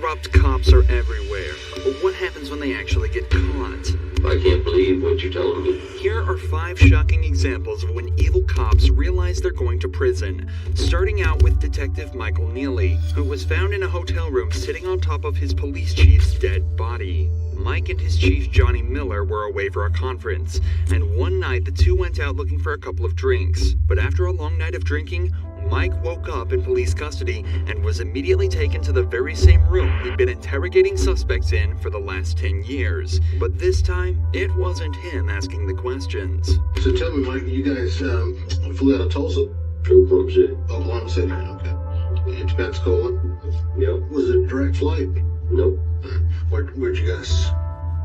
corrupt cops are everywhere, but what happens when they actually get caught? I can't believe what you're telling me. Here are 5 shocking examples of when evil cops realize they're going to prison, starting out with Detective Michael Neely, who was found in a hotel room sitting on top of his police chief's dead body. Mike and his chief Johnny Miller were away for a conference, and one night the two went out looking for a couple of drinks. But after a long night of drinking, Mike woke up in police custody and was immediately taken to the very same room he'd been interrogating suspects in for the last 10 years. But this time, it wasn't him asking the questions. So tell me, Mike, you guys flew out of Tulsa? Oklahoma City. Oklahoma City, okay. And to Pensacola? Yep. Was it a direct flight? Nope. Where'd you guys?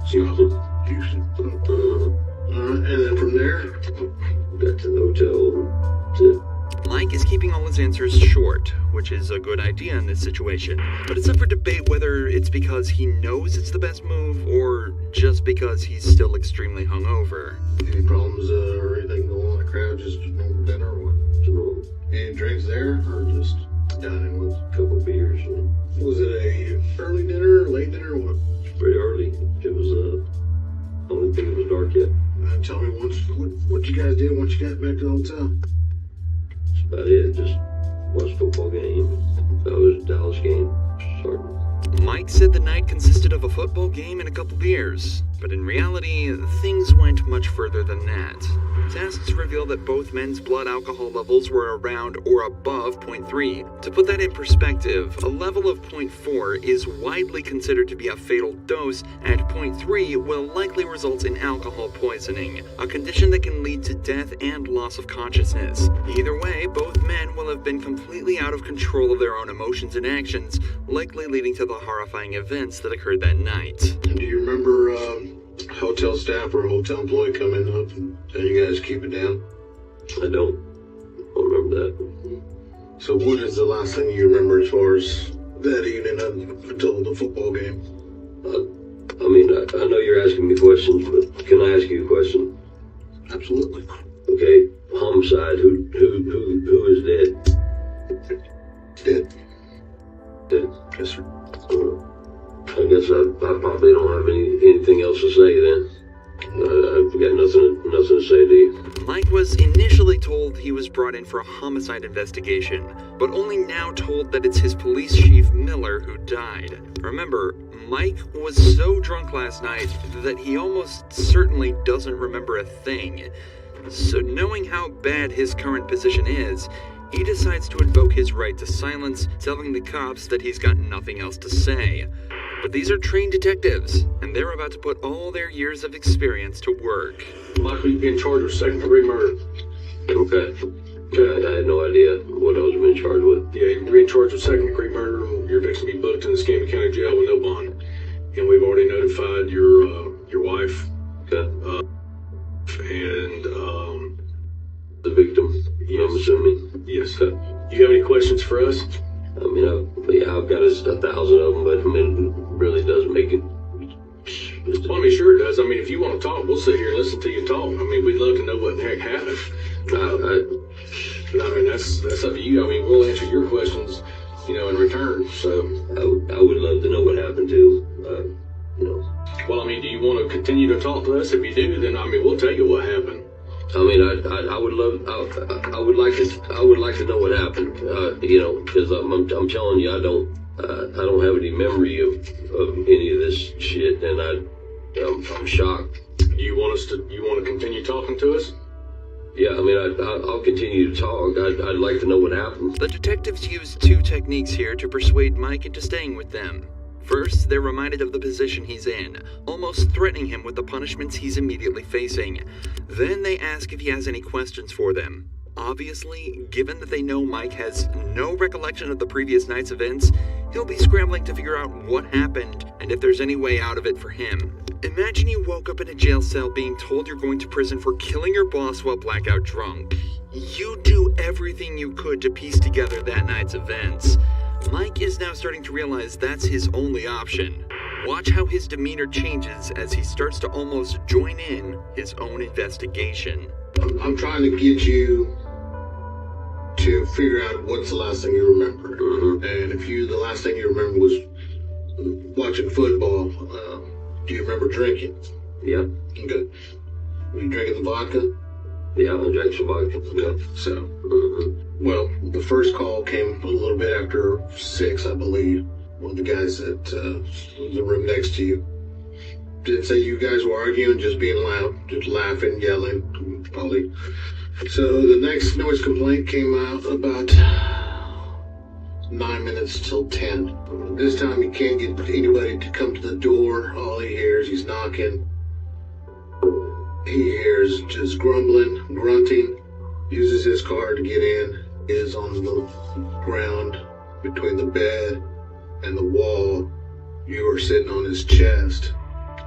Houston. Houston. And then from there? Got to the hotel. That's it. Mike is keeping all his answers short, which is a good idea in this situation, but it's up for debate whether it's because he knows it's the best move or just because he's still extremely hungover. Any problems or anything going on in the crowd? Just normal dinner or what? Normal. Any drinks there or just dining with? A couple beers. Was it a early dinner, late dinner, or what? It's pretty early. It was, I don't think it was dark yet. Tell me what you guys did once you got back to the hotel. That's about it. Just watched football game. That was a Dallas game. Sorry. Mike said the night consisted of a football game and a couple beers, but in reality, things went much further than that. Tests reveal that both men's blood alcohol levels were around or above 0.3. To put that in perspective, a level of 0.4 is widely considered to be a fatal dose, and 0.3 will likely result in alcohol poisoning, a condition that can lead to death and loss of consciousness. Either way, both men will have been completely out of control of their own emotions and actions, likely leading to the horrifying events that occurred that night. And do you remember hotel staff or hotel employee coming up and telling you guys keep it down? I don't remember that. So what is the last thing you remember as far as that evening until the football game? I mean, I know you're asking me questions, but can I ask you a question? Absolutely. Okay, homicide. Who is dead? Dead. Dead. Yes, sir. I guess I probably don't have anything else to say then. I've got nothing to say to you. Mike was initially told he was brought in for a homicide investigation, but only now told that it's his police chief Miller who died. Remember, Mike was so drunk last night that he almost certainly doesn't remember a thing. So knowing how bad his current position is, he decides to invoke his right to silence, telling the cops that he's got nothing else to say. But these are trained detectives, and they're about to put all their years of experience to work. Michael, you'd be in charge of second-degree murder. Okay. I had no idea what I was being charged with. Yeah, you'd be in charge of second-degree murder. You're fixing to be booked in the Escambia County Jail with no bond. And we've already notified your wife. Okay. And, the victim, yes. I'm assuming. Yes. Okay. You have any questions for us? I mean, I've got 1,000 of them, but I mean, it really does make it. Well, I mean, sure it does. I mean, if you want to talk, we'll sit here and listen to you talk. I mean, we'd love to know what the heck happened. I mean, that's up to you. I mean, we'll answer your questions, in return. So I would love to know what happened too. Well, I mean, do you want to continue to talk to us? If you do, then I mean, we'll tell you what happened. I mean, I would love. I would like to know what happened. Because I'm telling you, I don't have any memory of any of this shit, and I'm shocked. You want to continue talking to us? Yeah, I mean, I'll continue to talk. I'd like to know what happened. The detectives use 2 techniques here to persuade Mike into staying with them. First, they're reminded of the position he's in, almost threatening him with the punishments he's immediately facing. Then they ask if he has any questions for them. Obviously, given that they know Mike has no recollection of the previous night's events, he'll be scrambling to figure out what happened and if there's any way out of it for him. Imagine you woke up in a jail cell being told you're going to prison for killing your boss while blackout drunk. You do everything you could to piece together that night's events. Mike is now starting to realize that's his only option. Watch how his demeanor changes as he starts to almost join in his own investigation. I'm trying to get you to figure out what's the last thing you remember. Mm-hmm. And if the last thing you remember was watching football. Do you remember drinking? Yeah. Good. Were you drinking the vodka? Yeah, I drank some vodka. Yeah. So, well, the first call came a little bit after 6, I believe. One of the guys at the room next to you didn't say you guys were arguing, just being loud, just laughing, yelling, probably. So the next noise complaint came out about 9 minutes till 10. This time he can't get anybody to come to the door. All he hears, he's knocking. He hears just grumbling, grunting, uses his car to get in, is on the ground between the bed and the wall. You are sitting on his chest.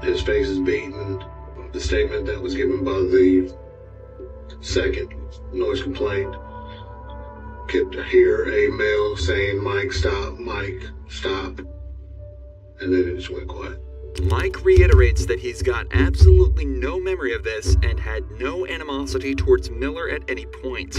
His face is beaten. The statement that was given by the second noise complaint could hear a male saying, Mike, stop, and then it just went quiet. Mike reiterates that he's got absolutely no memory of this and had no animosity towards Miller at any point.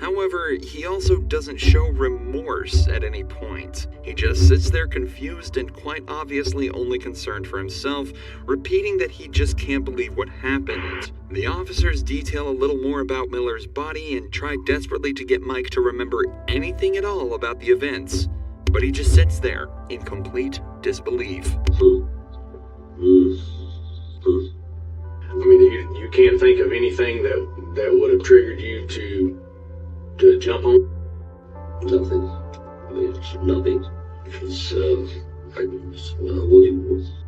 However, he also doesn't show remorse at any point. He just sits there confused and quite obviously only concerned for himself, repeating that he just can't believe what happened. The officers detail a little more about Miller's body and try desperately to get Mike to remember anything at all about the events, but he just sits there in complete disbelief. I mean, you can't think of anything that would have triggered you to jump on? Nothing. I mean, it's nothing. It's,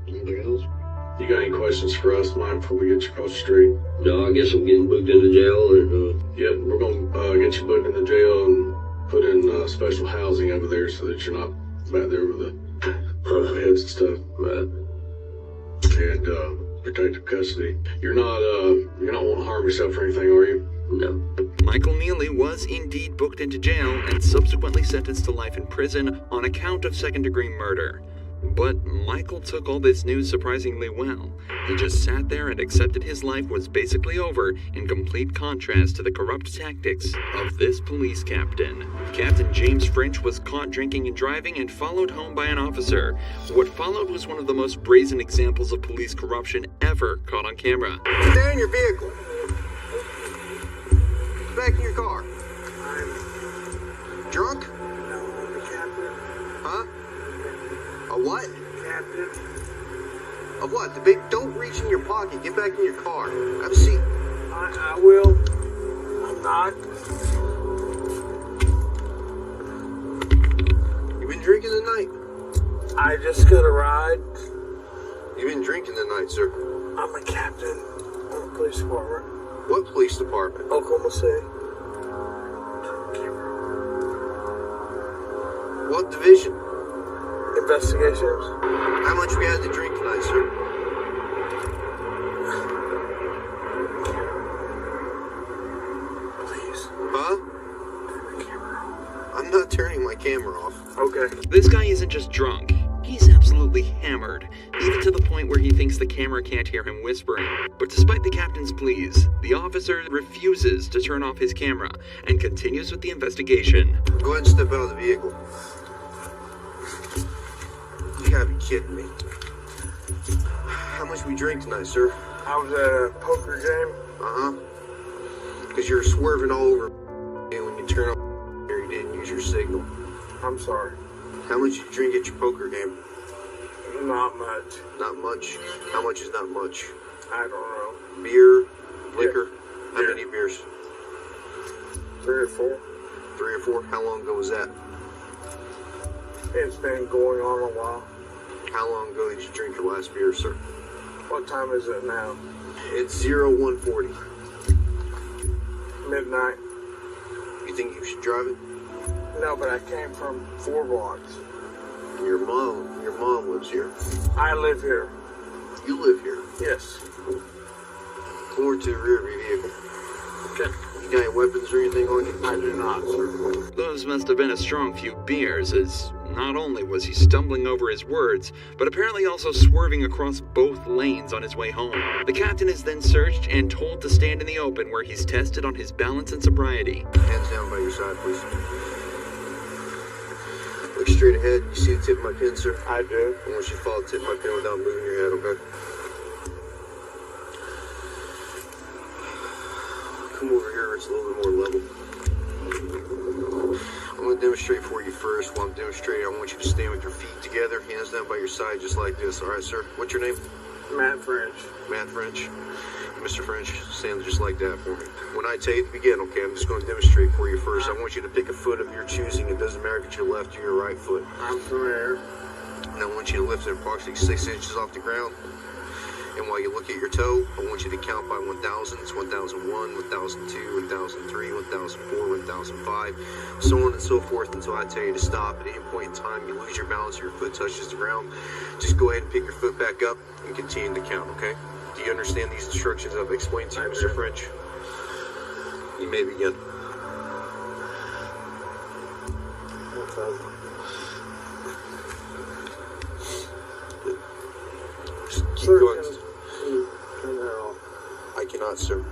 Anything else? You got any questions for us, Mike, before we get you across the street? no, I guess I'm getting booked into jail, and, Yep, we're gonna get you booked in the jail and put in special housing over there so that you're not back there with the heads and stuff. right. And protective custody. You're not wanting to harm yourself or anything, are you? No. Michael Neely was indeed booked into jail and subsequently sentenced to life in prison on account of second-degree murder. But Michael took all this news surprisingly well. He just sat there and accepted his life was basically over, in complete contrast to the corrupt tactics of this police captain. Captain James French was caught drinking and driving and followed home by an officer. What followed was one of the most brazen examples of police corruption ever caught on camera. Stay in your vehicle. Get back in your car. Drunk? Huh? A what? Captain. A what? The big, don't reach in your pocket. Get back in your car. Have a seat. I will. I'm not. You been drinking tonight? I just got a ride. You been drinking tonight, sir? I'm a captain of the police department. What police department? Oklahoma City. What division? Investigations. How much we had to drink tonight, sir? Please. Huh? I'm not turning my camera off. Okay. This guy isn't just drunk, he's absolutely hammered, even to the point where he thinks the camera can't hear him whispering. But despite the captain's pleas, the officer refuses to turn off his camera and continues with the investigation. Go ahead and step out of the vehicle. You gotta be kidding me. How much we drink tonight, sir? I was at a poker game. Uh-huh. Because you're swerving all over and when you turn off you didn't use your signal. I'm sorry. How much you drink at your poker game? Not much. Not much. How much is not much? I don't know. Beer? Liquor? How Beer. many beers? 3 or 4. 3 or 4? How long ago was that? It's been going on a while. How long ago did you drink your last beer, sir? What time is it now? It's 0140. Midnight. You think you should drive it? No, but I came from 4 blocks. Your mom lives here. I live here. You live here. Yes. Come over to the rear of your vehicle. Okay. You got any weapons or anything on you? I do not, sir. Those must have been a strong few beers, as not only was he stumbling over his words, but apparently also swerving across both lanes on his way home. The captain is then searched and told to stand in the open where he's tested on his balance and sobriety. Hands down by your side, please. Look straight ahead. You see the tip of my pin, sir? I do. I want you to follow the tip of my pin without moving your head, okay? Come over here where it's a little bit more level. I'm going to demonstrate for you first. While I'm demonstrating, I want you to stand with your feet together, hands down by your side, just like this. All right, sir? What's your name? Matt French. Matt French. Mr. French, stand just like that for me. When I tell you to begin, okay, I'm just going to demonstrate for you first. I want you to pick a foot of your choosing. It doesn't matter if it's your left or your right foot. I'm familiar. And I want you to lift it approximately 6 inches off the ground. And while you look at your toe, I want you to count by 1,000. It's 1,001, 1,002, 1,003, 1,004, 1,005, so on and so forth until I tell you to stop. At any point in time, you lose your balance or your foot touches the ground, just go ahead and pick your foot back up and continue to count, okay? Do you understand these instructions I've explained to you, Mr. French? You may begin. 1,000. Just keep Sir, going. can you turn that off? I cannot, sir.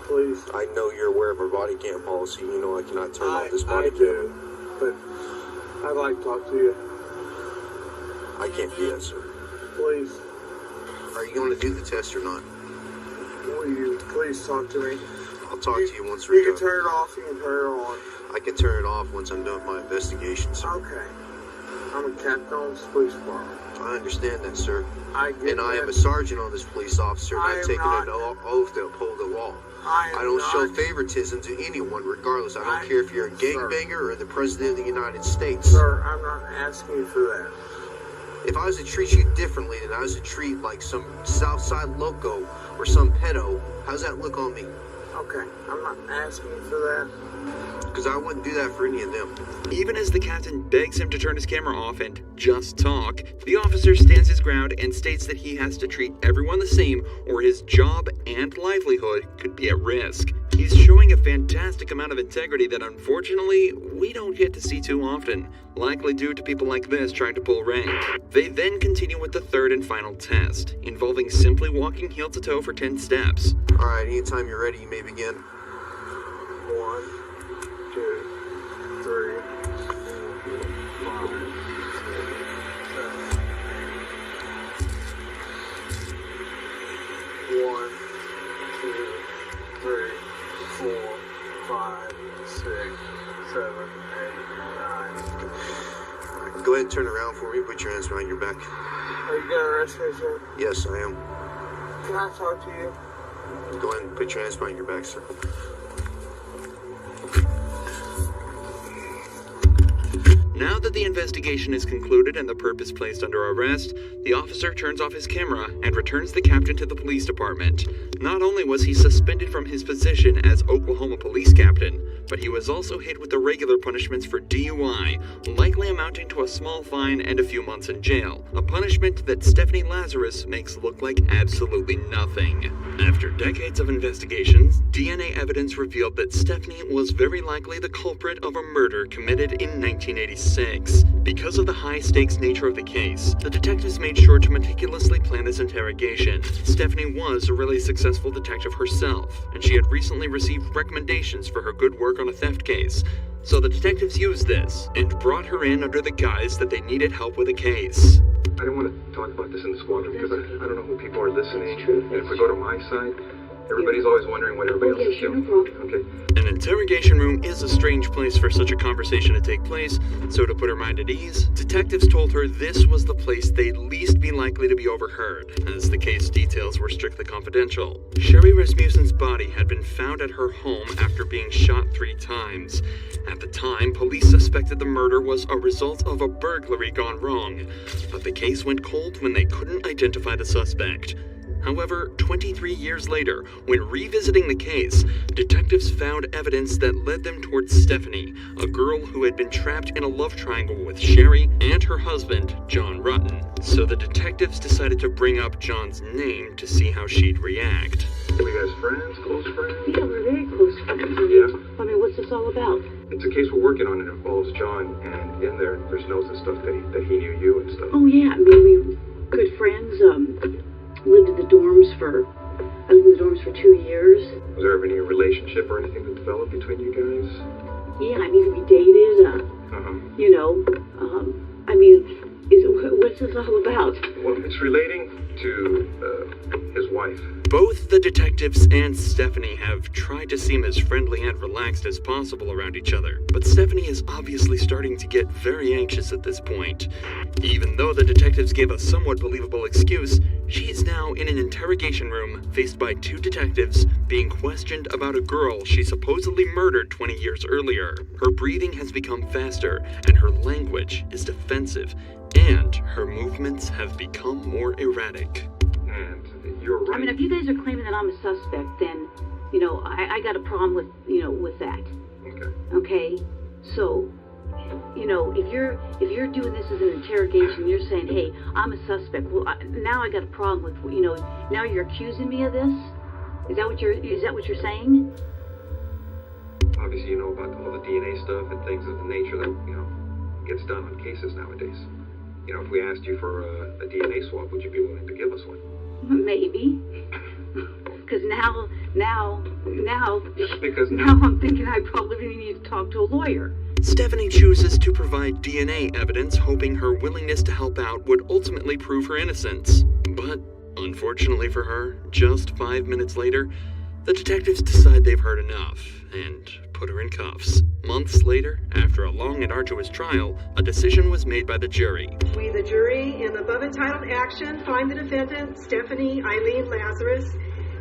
Please. I know you're aware of our body cam policy. You know I cannot turn off this body I cam. do, but I'd like to talk to you. I can't do that, sir. Please. Are you going to do the test or not? Will you please talk to me? I'll talk to you once You we're can done. turn it off, you can turn it on. I can turn it off once I'm done with my investigation, sir. Okay. I'm a captain on this police department. I understand that, sir. I get And I that. am a sergeant on this police officer, and I I've am taken not. an oath to uphold the law. I I don't show not, favoritism to anyone, regardless. I don't I- care if you're a sir. gangbanger or the president of the United States. Sir, I'm not asking you for that. If I was to treat you differently than I was to treat like some Southside loco or some pedo, how's that look on me? Okay, I'm not asking you for that. Because I wouldn't do that for any of them. Even as the captain begs him to turn his camera off and just talk, the officer stands his ground and states that he has to treat everyone the same or his job and livelihood could be at risk. He's showing a fantastic amount of integrity that unfortunately we don't get to see too often, likely due to people like this trying to pull rank. They then continue with the third and final test, involving simply walking heel to toe for 10 steps. Alright, anytime you're ready, you may begin. 1, 2, 3, 4, 5, 6, 7. 1, 2, 3, 4, 5, 6, 7, 8, 9. Go ahead and turn around for me. Put your hands behind your back. Are you gonna arrest me, sir? Yes, I am. Can I talk to you? Go ahead and put your hands behind your back, sir. Now that the investigation is concluded and the perp is placed under arrest, the officer turns off his camera and returns the captain to the police department. Not only was he suspended from his position as Oklahoma police captain, but he was also hit with the regular punishments for DUI, likely amounting to a small fine and a few months in jail, a punishment that Stephanie Lazarus makes look like absolutely nothing. After decades of investigations, DNA evidence revealed that Stephanie was very likely the culprit of a murder committed in 1986. Because of the high-stakes nature of the case, the detectives made sure to meticulously plan this interrogation. Stephanie was a really successful detective herself, and she had recently received recommendations for her good work on a theft case. So the detectives used this, and brought her in under the guise that they needed help with a case. I didn't want to talk about this in the squadron because I don't know who people are listening. And if we go to my side, everybody's always wondering what everybody else is doing. Okay. An interrogation room is a strange place for such a conversation to take place, so to put her mind at ease, detectives told her this was the place they'd least be likely to be overheard, as the case details were strictly confidential. Sherry Rasmussen's body had been found at her home after being shot 3 times. At the time, police suspected the murder was a result of a burglary gone wrong, but the case went cold when they couldn't identify the suspect. However, 23 years later, when revisiting the case, detectives found evidence that led them towards Stephanie, a girl who had been trapped in a love triangle with Sherry and her husband, John Rutten. So the detectives decided to bring up John's name to see how she'd react. Are you guys friends? Close friends? Yeah, we're very close friends. Yeah. I mean, what's this all about? It's a case we're working on. It involves John, and in there's notes and stuff that he knew you and stuff. Oh, yeah, I mean, we were good friends. Lived in the dorms for 2 years. Was there ever any relationship or anything that developed between you guys? Yeah, I mean, we dated, Uh-huh. you know, all about? Well, it's relating to his wife. Both the detectives and Stephanie have tried to seem as friendly and relaxed as possible around each other, but Stephanie is obviously starting to get very anxious at this point. Even though the detectives gave a somewhat believable excuse, she is now in an interrogation room faced by two detectives being questioned about a girl she supposedly murdered 20 years earlier. Her breathing has become faster, and her language is defensive, and her movements have become more erratic. And you're right. I mean, if you guys are claiming that I'm a suspect, then, I got a problem with, with that. Okay. Okay? So, if you're doing this as an interrogation, you're saying, hey, I'm a suspect. Well, now I got a problem with, now you're accusing me of this? Is that what you're saying? Obviously, you know about all the DNA stuff and things of the nature that, gets done on cases nowadays. If we asked you for a DNA swab, would you be willing to give us one? Maybe. Because now Because I'm thinking I probably need to talk to a lawyer. Stephanie chooses to provide DNA evidence, hoping her willingness to help out would ultimately prove her innocence. But, unfortunately for her, just 5 minutes later, the detectives decide they've heard enough and put her in cuffs. Months later, after a long and arduous trial, a decision was made by the jury. We, the jury, in the above entitled action, find the defendant, Stephanie Eileen Lazarus,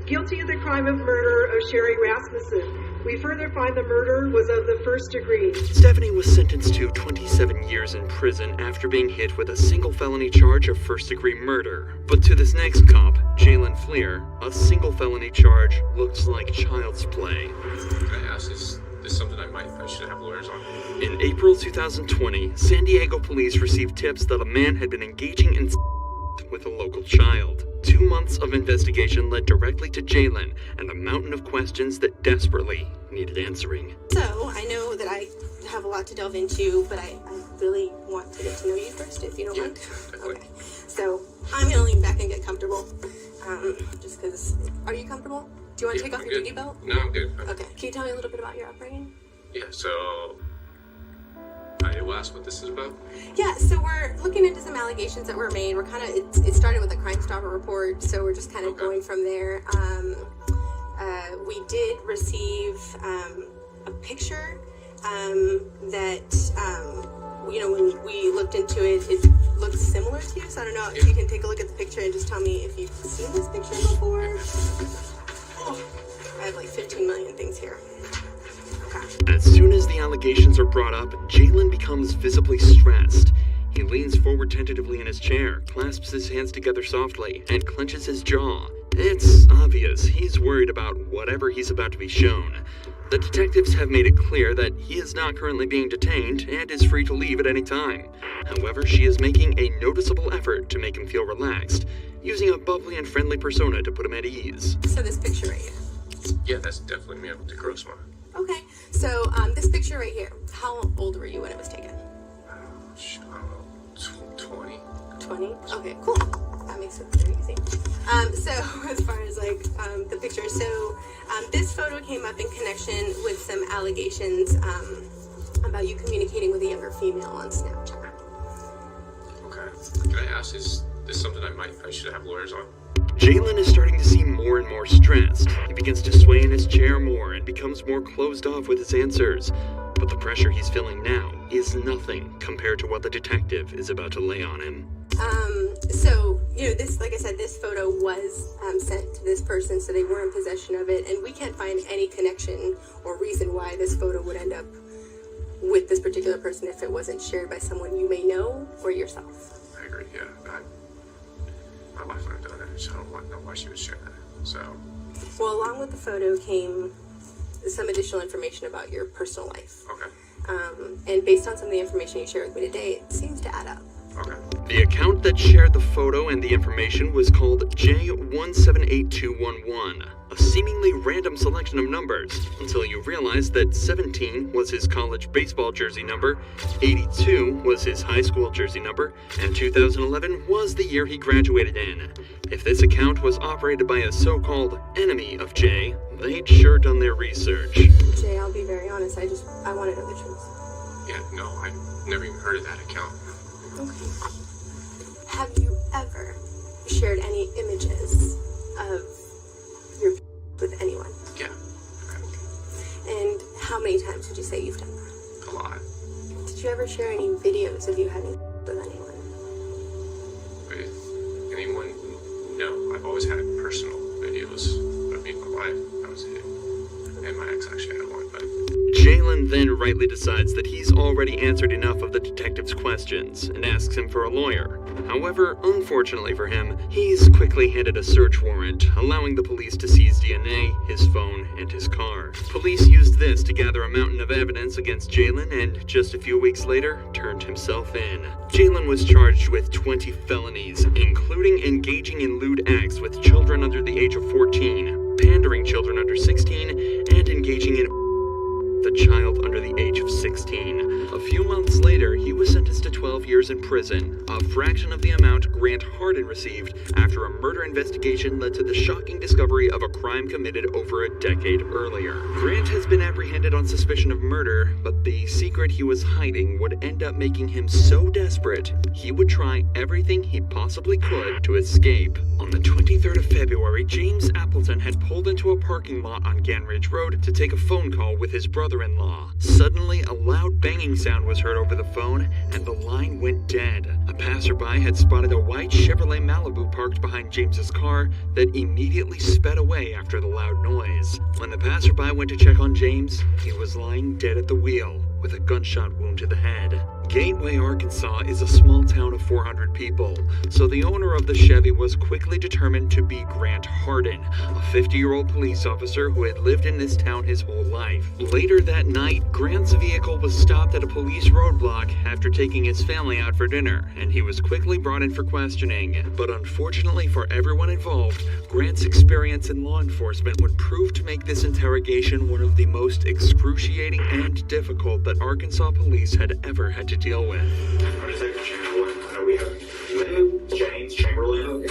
guilty of the crime of murder of Sherry Rasmussen. We further find the murder was of the first degree. Stephanie was sentenced to 27 years in prison after being hit with a single felony charge of first-degree murder. But to this next cop, Jalen Fleer, a single felony charge looks like child's play. Can I ask, is this something I should have lawyers on? In April 2020, San Diego police received tips that a man had been engaging in with a local child. 2 months of investigation led directly to Jalen and a mountain of questions that desperately needed answering. So, I know that I have a lot to delve into, but I really want to get to know you first, if you don't mind. Definitely. Okay. So, I'm gonna lean back and get comfortable. Just because. Are you comfortable? Do you want to take off your duty belt? No, I'm good. Okay. Can you tell me a little bit about your upbringing? Yeah, so I will ask what this is about. Yeah, so we're looking into some allegations that were made. We're kind of, it started with a Crime Stopper report, so we're just kind of going from there. We did receive a picture that, when we looked into it, it looks similar to you. So I don't know if you can take a look at the picture and just tell me if you've seen this picture before. Oh, I have like 15 million things here. As soon as the allegations are brought up, Jalen becomes visibly stressed. He leans forward tentatively in his chair, clasps his hands together softly, and clenches his jaw. It's obvious he's worried about whatever he's about to be shown. The detectives have made it clear that he is not currently being detained and is free to leave at any time. However, she is making a noticeable effort to make him feel relaxed, using a bubbly and friendly persona to put him at ease. So this picture right here. Yeah, that's definitely me with the gross one. Okay, so this picture right here, how old were you when it was taken? I don't know, 20? 20? Okay, cool. That makes it very easy. So as far as the picture, so this photo came up in connection with some allegations about you communicating with a younger female on Snapchat. Okay. Can I ask, is this something I should have lawyers on? Jalen is starting to seem more and more stressed. He begins to sway in his chair more and becomes more closed off with his answers. But the pressure he's feeling now is nothing compared to what the detective is about to lay on him. So, this, like I said, this photo was sent to this person, so they were in possession of it, and we can't find any connection or reason why this photo would end up with this particular person if it wasn't shared by someone you may know or yourself. I agree, yeah. My wife would have done it, so I don't know why she would share that. So, well, along with the photo came some additional information about your personal life. Okay. And based on some of the information you shared with me today, it seems to add up. Okay. The account that shared the photo and the information was called J178211, a seemingly random selection of numbers, until you realize that 17 was his college baseball jersey number, 82 was his high school jersey number, and 2011 was the year he graduated in. If this account was operated by a so-called enemy of Jay, they'd sure done their research. Jay, I'll be very honest, I want to know the truth. Yeah, no, I never even heard of that account. Okay. Have shared any images of your with anyone? Yeah. And how many times would you say you've done that? A lot. Did you ever share any videos of you having with anyone? With anyone? No. I've always had personal videos of me and my wife. That was it. And my ex actually had one, but... Jalen then rightly decides that he's already answered enough of the detective's questions and asks him for a lawyer. However, unfortunately for him, he's quickly handed a search warrant, allowing the police to seize DNA, his phone, and his car. Police used this to gather a mountain of evidence against Jalen and, just a few weeks later, turned himself in. Jalen was charged with 20 felonies, including engaging in lewd acts with children under the age of 14, pandering children under 16, and engaging in the child under the age of 16. A few months later, he was sentenced to 12 years in prison, a fraction of the amount Grant Hardin received after a murder investigation led to the shocking discovery of a crime committed over a decade earlier. Grant has been apprehended on suspicion of murder, but the secret he was hiding would end up making him so desperate, he would try everything he possibly could to escape. On the 23rd of February, James Appleton had pulled into a parking lot on Ganridge Road to take a phone call with his brother-in-law. Suddenly, a loud banging sound was heard over the phone, and the line went dead. A passerby had spotted a white Chevrolet Malibu parked behind James's car that immediately sped away after the loud noise. When the passerby went to check on James, he was lying dead at the wheel, with a gunshot wound to the head. Gateway, Arkansas is a small town of 400 people, so the owner of the Chevy was quickly determined to be Grant Hardin, a 50-year-old police officer who had lived in this town his whole life. Later that night, Grant's vehicle was stopped at a police roadblock after taking his family out for dinner, and he was quickly brought in for questioning. But unfortunately for everyone involved, Grant's experience in law enforcement would prove to make this interrogation one of the most excruciating and difficult that Arkansas police had ever had to deal with. Detective Chamberlain, I know we have James Chamberlain.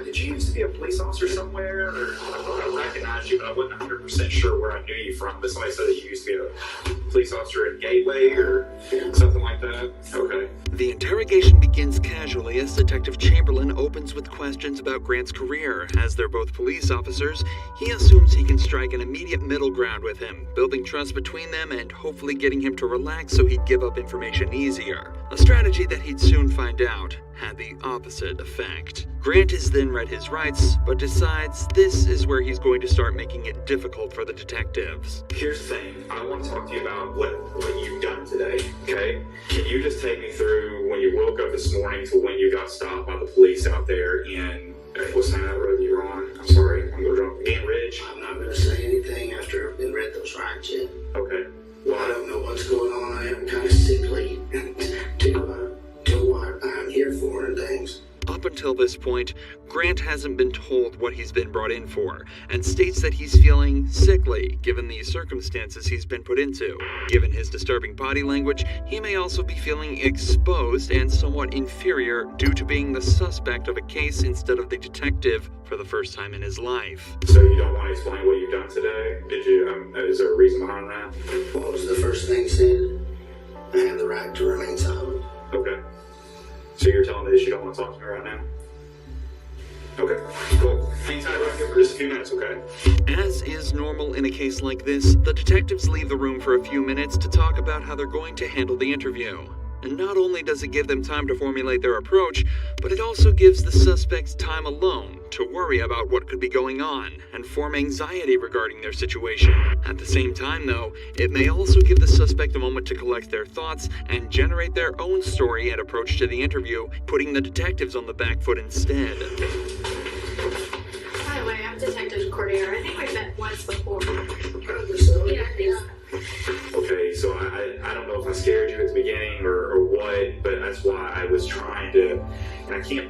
Did you used to be a police officer somewhere? Or I recognized you, but I wasn't 100% sure where I knew you from. But somebody said that you used to be a police officer at Gateway or something like that. Okay. The interrogation begins casually as Detective Chamberlain opens with questions about Grant's career. As they're both police officers, he assumes he can strike an immediate middle ground with him, building trust between them and hopefully getting him to relax so he'd give up information easier. A strategy that he'd soon find out had the opposite effect. Grant is then read his rights, but decides this is where he's going to start making it difficult for the detectives. Here's the thing. I want to talk to you about what you've done today, okay? Can you just take me through when you woke up this morning to when you got stopped by the police out there in, what's the name of that road that you're on? I'm sorry, I'm going drunk. Dan Ridge? I'm not going to say anything after I've been read those rights yet. Okay. Well, I don't know what's going on. I am kind of sickly to what I'm here for and things. Up until this point, Grant hasn't been told what he's been brought in for, and states that he's feeling sickly given the circumstances he's been put into. Given his disturbing body language, he may also be feeling exposed and somewhat inferior due to being the suspect of a case instead of the detective for the first time in his life. So you don't want to explain what you've done today? Did you, is there a reason behind that? What was the first thing said? I have the right to remain silent. Okay. So you're telling me that you don't want to talk to me right now? Okay, cool. Hang tight right here for just a few minutes, okay? As is normal in a case like this, the detectives leave the room for a few minutes to talk about how they're going to handle the interview. And not only does it give them time to formulate their approach, but it also gives the suspects time alone to worry about what could be going on and form anxiety regarding their situation. At the same time, though, it may also give the suspect a moment to collect their thoughts and generate their own story and approach to the interview, putting the detectives on the back foot instead. By the way, I'm Detective Cordier. I think we've met once before. Probably so. Yeah, I think so. Okay, so I don't know if I scared you at the beginning or what, but that's why I was trying to, and I can't,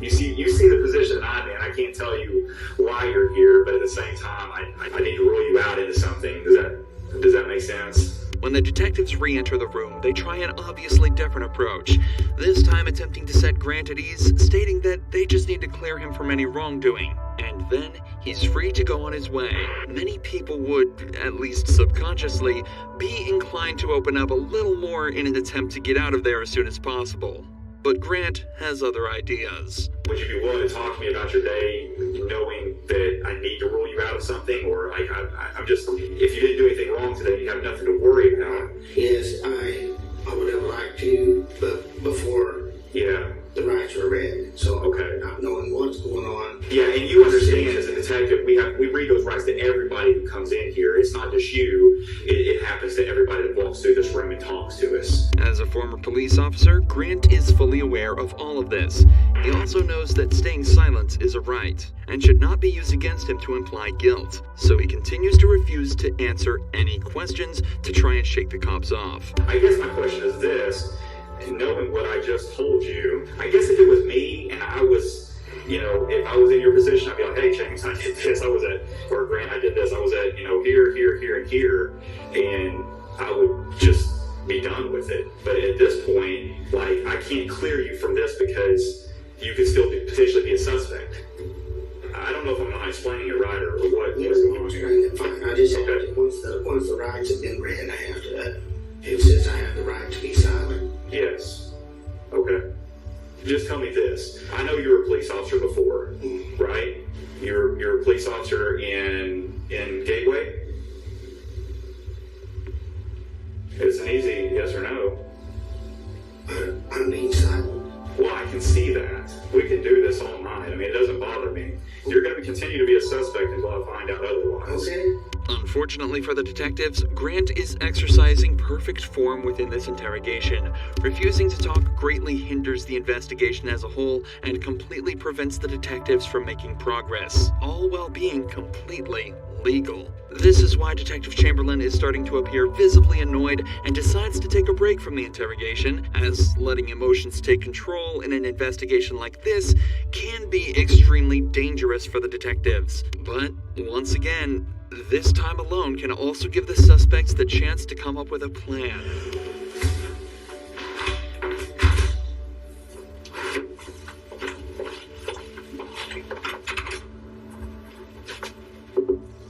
you see the position I'm in, I can't tell you why you're here, but at the same time, I need to rule you out into something. Does that make sense? When the detectives re-enter the room, they try an obviously different approach, this time attempting to set Grant at ease, stating that they just need to clear him from any wrongdoing, and then he's free to go on his way. Many people would, at least subconsciously, be inclined to open up a little more in an attempt to get out of there as soon as possible. but Grant has other ideas. Would you be willing to talk to me about your day, knowing that I need to rule you out of something, or like I'm just, if you didn't do anything wrong today, you have nothing to worry about? Yes, I would have liked to, but before the rights were read, so okay, not knowing what's going on. Yeah, and you understand as a detective, we read those rights to everybody who comes in here. It's not just you. It happens to everybody that walks through this room and talks to us. As a former police officer, Grant is fully aware of all of this. He also knows that staying silent is a right, and should not be used against him to imply guilt. So he continues to refuse to answer any questions to try and shake the cops off. I guess my question is this, and knowing what I just told you, I guess if it was me and I was, if I was in your position, I'd be like, hey, James, I did this, or Grant, I did this, I was at, here, and here, and I would just be done with it. But at this point, like, I can't clear you from this because you could still potentially be a suspect. I don't know if I'm not explaining it right or what. Yes, I'm explaining it fine. I just have to, once the rights have been read, I have to, it says I have the right to be silent. Yes. Okay. Just tell me this. I know you were a police officer before, right? You're a police officer in Gateway? It's an easy yes or no. I'm being silent. Well, I can see that. We can do this all night. I mean, it doesn't bother me. You're going to continue to be a suspect until I find out otherwise. Okay. Unfortunately for the detectives, Grant is exercising perfect form within this interrogation. Refusing to talk greatly hinders the investigation as a whole and completely prevents the detectives from making progress, all while being completely legal. This is why Detective Chamberlain is starting to appear visibly annoyed and decides to take a break from the interrogation, as letting emotions take control in an investigation like this can be extremely dangerous for the detectives. But, once again, this time alone can also give the suspects the chance to come up with a plan.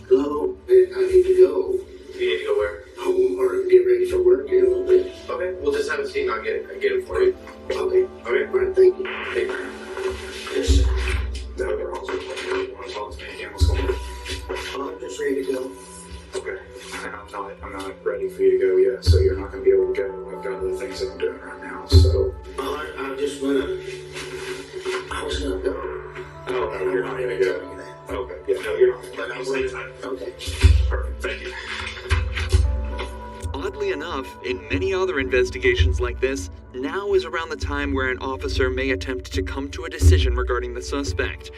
Hello, I need to go. You need to go where? Home or get ready for work in a little bit. Okay, we'll just have a seat and I'll get it for you. Okay. Okay. All right, thank you. Hey, Yes, sir. the other officer, you want to talk to me again? What's going on? I'm just ready to go. Okay. I'm not ready for you to go yet, so you're not going to be able to go. I've got other things that I'm doing right now, so. I was gonna go. Oh, you're not going to tell go. you that. Okay. Yeah, no, you're not. But I You stay will. tight. Okay. Perfect. Thank you. Oddly enough, in many other investigations like this, now is around the time where an officer may attempt to come to a decision regarding the suspect.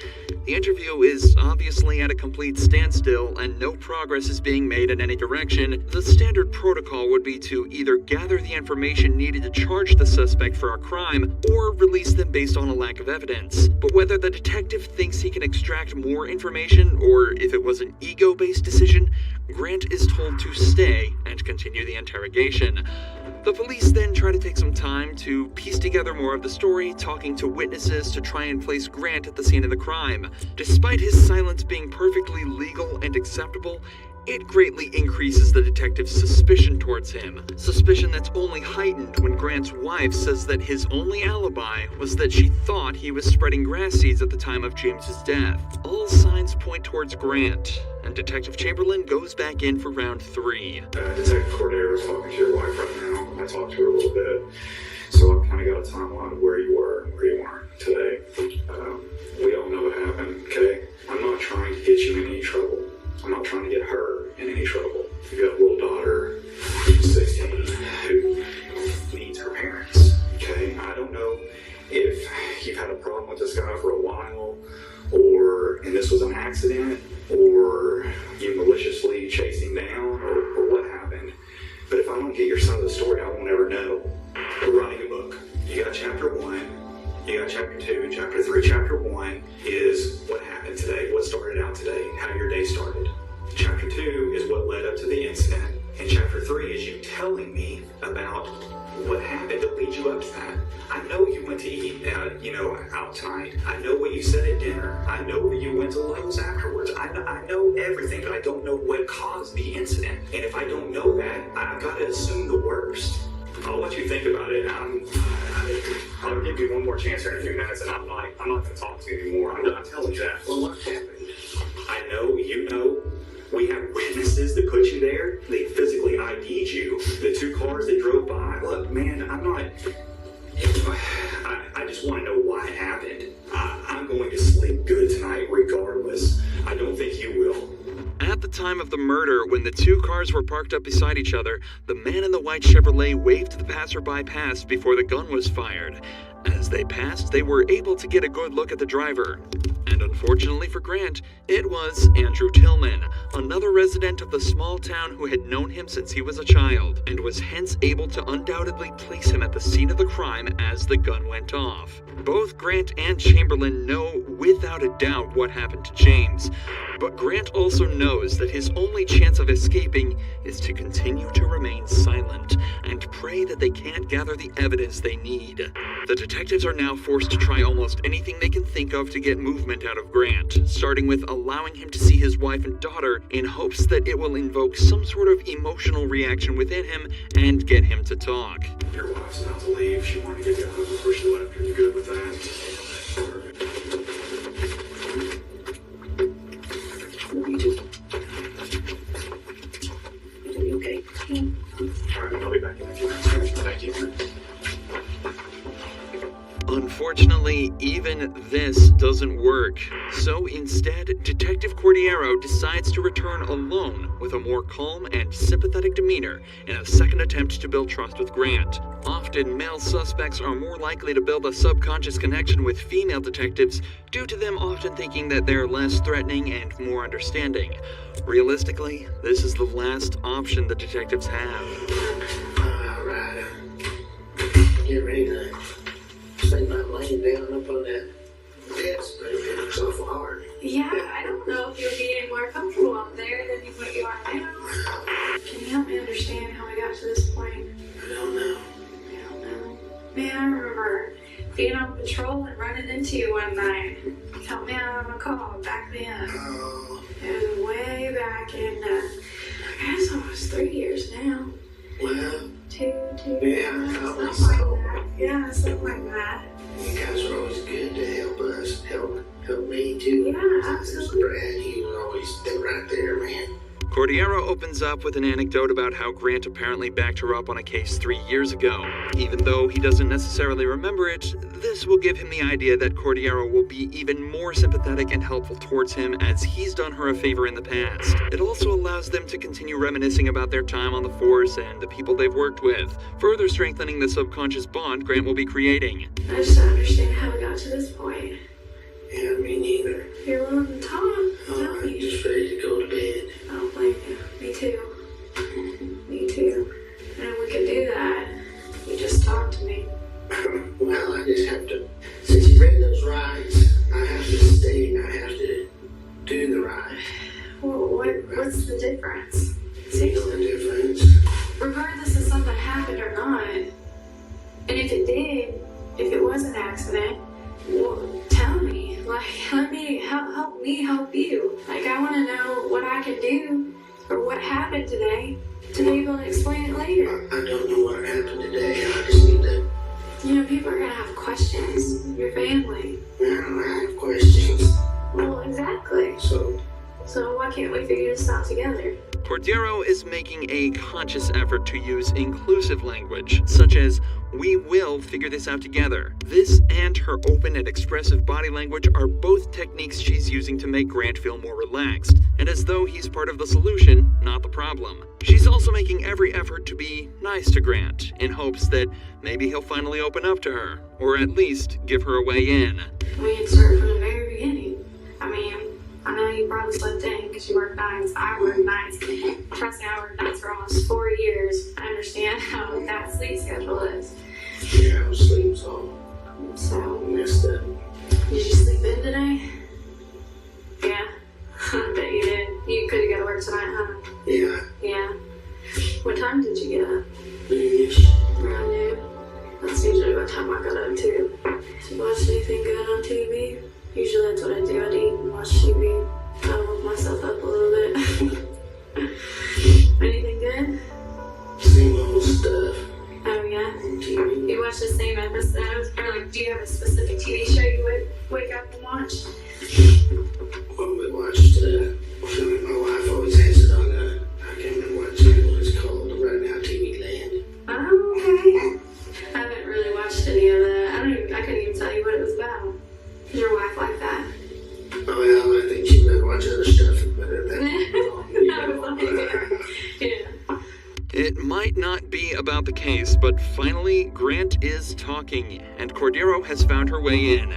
The interview is obviously at a complete standstill and no progress is being made in any direction. The standard protocol would be to either gather the information needed to charge the suspect for a crime or release them based on a lack of evidence. But whether the detective thinks he can extract more information or if it was an ego-based decision, Grant is told to stay and continue the interrogation. The police then try to take some time to piece together more of the story, talking to witnesses to try and place Grant at the scene of the crime. Despite his silence being perfectly legal and acceptable, it greatly increases the detective's suspicion towards him. Suspicion that's only heightened when Grant's wife says that his only alibi was that she thought he was spreading grass seeds at the time of James's death. All signs point towards Grant, and Detective Chamberlain goes back in for round 3. Detective Cordero is talking to your wife right now. I talked to her a little bit, so I've kind of got a timeline of where you were and where you weren't today. We all know what happened, okay? I'm not trying to get you in any trouble. I'm not trying to get her in any trouble. You've got a little daughter, who's 16, who needs her parents, okay? I don't know if you've had a problem with this guy for a while, and this was an accident, or you maliciously chased him down, or what happened. But if I don't get your side of the story, I won't ever know. We're writing a book. You got chapter 1, you got chapter 2, chapter 3. Chapter 1 is what happened today, what started out today, how your day started. Chapter 2 is what led up to the incident. And chapter 3 is you telling me about what happened to lead you up to that. I know you went to eat, out tonight. I know what you said at dinner. I know that you went to Lowe's afterwards. I know everything, but I don't know what caused the incident. And if I don't know that, I've got to assume the worst. I'll let you think about it. I'll give you one more chance here in a few minutes, and I'm not going to talk to you anymore. I'm telling you that. Well, what happened? I know, you know. We have witnesses that put you there. They physically ID'd you. The 2 cars that drove by. Look, man, I'm not... I just want to know why it happened. I'm going to sleep good tonight regardless. I don't think you will. At the time of the murder, when the 2 cars were parked up beside each other, the man in the white Chevrolet waved the passerby past before the gun was fired. As they passed, they were able to get a good look at the driver. And unfortunately for Grant, it was Andrew Tillman, another resident of the small town who had known him since he was a child, and was hence able to undoubtedly place him at the scene of the crime as the gun went off. Both Grant and Chamberlain know without a doubt what happened to James, but Grant also knows that his only chance of escaping is to continue to remain silent and pray that they can't gather the evidence they need. The detectives are now forced to try almost anything they can think of to get movement out of Grant, starting with allowing him to see his wife and daughter in hopes that it will invoke some sort of emotional reaction within him and get him to talk. Your wife's about to leave. She wanted to give you a hug before she left. Are you good with that? Okay. Alright, I'll be back in a few minutes. Thank you. Unfortunately, even this doesn't work. So instead, Detective Cordiero decides to return alone with a more calm and sympathetic demeanor in a second attempt to build trust with Grant. Often, male suspects are more likely to build a subconscious connection with female detectives due to them often thinking that they're less threatening and more understanding. Realistically, this is the last option the detectives have. Alright, get ready to think about laying down up on that desk, but it's awful hard. Yeah, I don't know if you'll be any more comfortable up there than what you are now. Can you help me understand how we got to this point? I don't know. I don't know. Man, I remember being on patrol and running into you one night. Help me out on a call back then. Oh. It was way back in, I guess almost 3 years now. Well, Two, yeah, something like that. Yeah, something like that. you guys are always good to help us, help me too. Yeah, absolutely. Brad, you always stay right there, man. Cordiero opens up with an anecdote about how Grant apparently backed her up on a case 3 years ago. Even though he doesn't necessarily remember it, this will give him the idea that Cordiero will be even more sympathetic and helpful towards him as he's done her a favor in the past. It also allows them to continue reminiscing about their time on the force and the people they've worked with, further strengthening the subconscious bond Grant will be creating. I just don't understand how we got to this point. Yeah, me neither. You're willing to talk? Tell I'm me. just ready to go to bed. I don't blame you. Me too. Me too. And we can do that. You just talk to me. Well, I just have to, since you read those rides, I have to stay and I have to do the ride. Well, what's the difference? See the difference? Regardless if something happened or not, and if it did, if it was an accident, well, tell me. Like, let me help me help you. Like, I want to know what I can do or what happened today to be able to explain it later. I don't know what happened today. I just need to. You know, people are gonna have questions. Your family. I have questions. Well, exactly. So why can't we figure this out together? Cordiero is making a conscious effort to use inclusive language, such as, "We will figure this out together." This and her open and expressive body language are both techniques she's using to make Grant feel more relaxed, and as though he's part of the solution, not the problem. She's also making every effort to be nice to Grant, in hopes that maybe he'll finally open up to her, or at least give her a way in. We had started from the very beginning. I mean, I know you probably slept in because you work nights. I work nights. Trust me, I worked nights for almost 4 years. I understand how that sleep schedule is. Yeah, I was asleep, so messed up. Did you sleep in today? Yeah, I bet you did. You could have got to work tonight, huh? Yeah. Yeah. What time did you get up? Noonish. Around noon. That's usually what time I got up too. Did you watch anything good on TV? Usually that's what I do. I'd eat and watch TV. I'll woke myself up a little bit. Anything good? Same old stuff. Oh yeah? wake up and watch? Well, we watched, my wife always has it on, I can't remember what channel it's called right now, TV Land. Oh, okay. I haven't really watched any of that. I couldn't even tell you what it was about. Is your wife like that? Oh, yeah, I think she's been watching other stuff better than Yeah. It might not be about the case, but finally, Grant is talking, and Cordero has found her way in.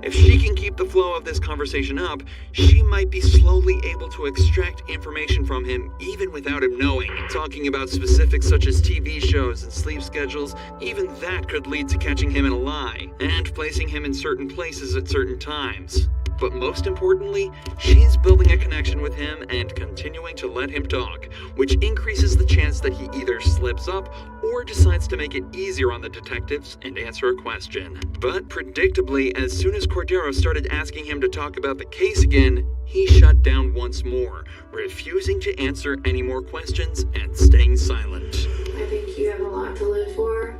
If she can keep the flow of this conversation up, she might be slowly able to extract information from him even without him knowing. Talking about specifics such as TV shows and sleep schedules, even that could lead to catching him in a lie, and placing him in certain places at certain times. But most importantly, she's building a connection with him and continuing to let him talk, which increases the chance that he either slips up or decides to make it easier on the detectives and answer a question. But predictably, as soon as Cordero started asking him to talk about the case again, he shut down once more, refusing to answer any more questions and staying silent. I think you have a lot to live for.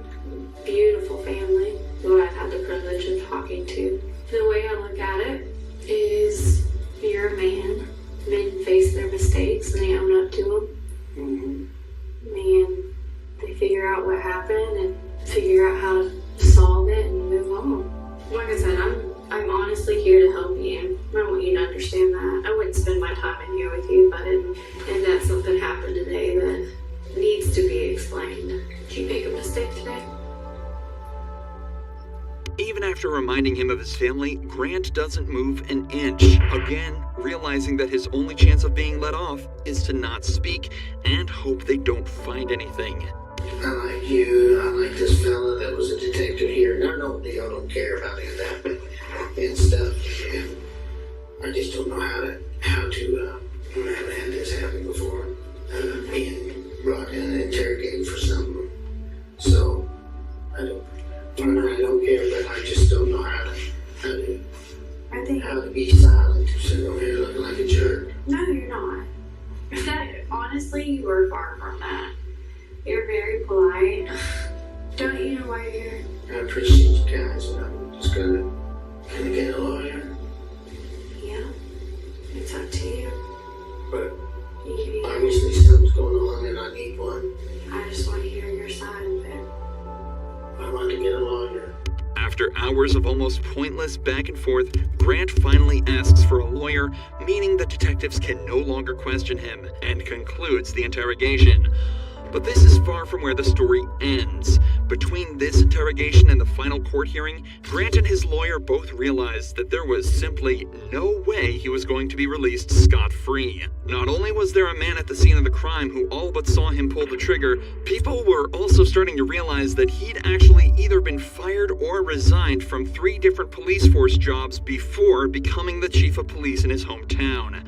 Beautiful family, who I've had the privilege of talking to. The way I look at it is you're a man. Men face their mistakes and they own up to them. And they figure out what happened and figure out how to solve it and move on. Like I said, I'm honestly here to help you. I want you to understand that. I wouldn't spend my time in here with you if I didn't. And that something happened today that needs to be explained. Did you make a mistake today? Even after reminding him of his family, Grant doesn't move an inch, again realizing that his only chance of being let off is to not speak and hope they don't find anything. I like you, I like this fella that was a detective here. No, I don't care about any of that and stuff. And I just don't know how to I haven't had this happen before. Being brought in and interrogated for something. So, I don't care, but I just don't know how to be silent, sitting over here looking like a jerk. No, you're not. Honestly, you are far from that. You're very polite. Don't you know why you're here? I appreciate you guys, and I'm just gonna get a lawyer. Yeah, it's up to you. But obviously something's going on and I need one. I just want to hear your side of it. I want to get a lawyer. After hours of almost pointless back and forth, Grant finally asks for a lawyer, meaning the detectives can no longer question him, and concludes the interrogation. But this is far from where the story ends. Between this interrogation and the final court hearing, Grant and his lawyer both realized that there was simply no way he was going to be released scot-free. Not only was there a man at the scene of the crime who all but saw him pull the trigger, people were also starting to realize that he'd actually either been fired or resigned from 3 different police force jobs before becoming the chief of police in his hometown.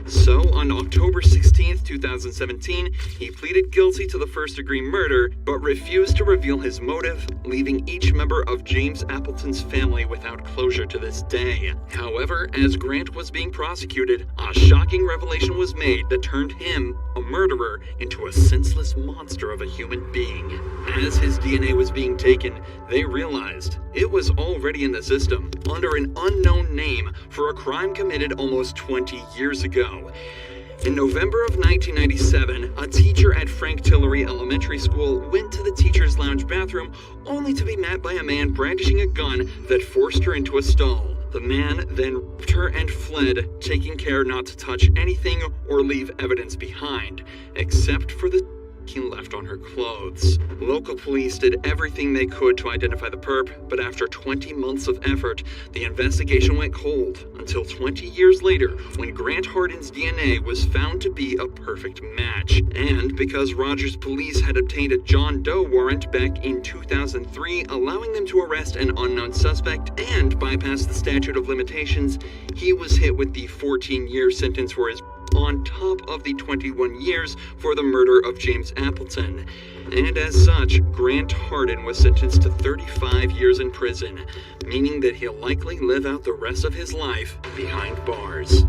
So, on October 16th, 2017, he pleaded guilty to the first-degree murder, but refused to reveal his motive, leaving each member of James Appleton's family without closure to this day. However, as Grant was being prosecuted, a shocking revelation was made that turned him, a murderer, into a senseless monster of a human being. As his DNA was being taken, they realized it was already in the system, under an unknown name, for a crime committed almost 20 years ago. In November of 1997, a teacher at Frank Tillery Elementary School went to the teacher's lounge bathroom only to be met by a man brandishing a gun that forced her into a stall. The man then raped her and fled, taking care not to touch anything or leave evidence behind, except for the he left on her clothes. Local police did everything they could to identify the perp, but after 20 months of effort, the investigation went cold until 20 years later when Grant Hardin's DNA was found to be a perfect match. And because Rogers police had obtained a John Doe warrant back in 2003, allowing them to arrest an unknown suspect and bypass the statute of limitations, he was hit with the 14-year sentence for his on top of the 21 years for the murder of James Appleton. And as such, Grant Hardin was sentenced to 35 years in prison, meaning that he'll likely live out the rest of his life behind bars.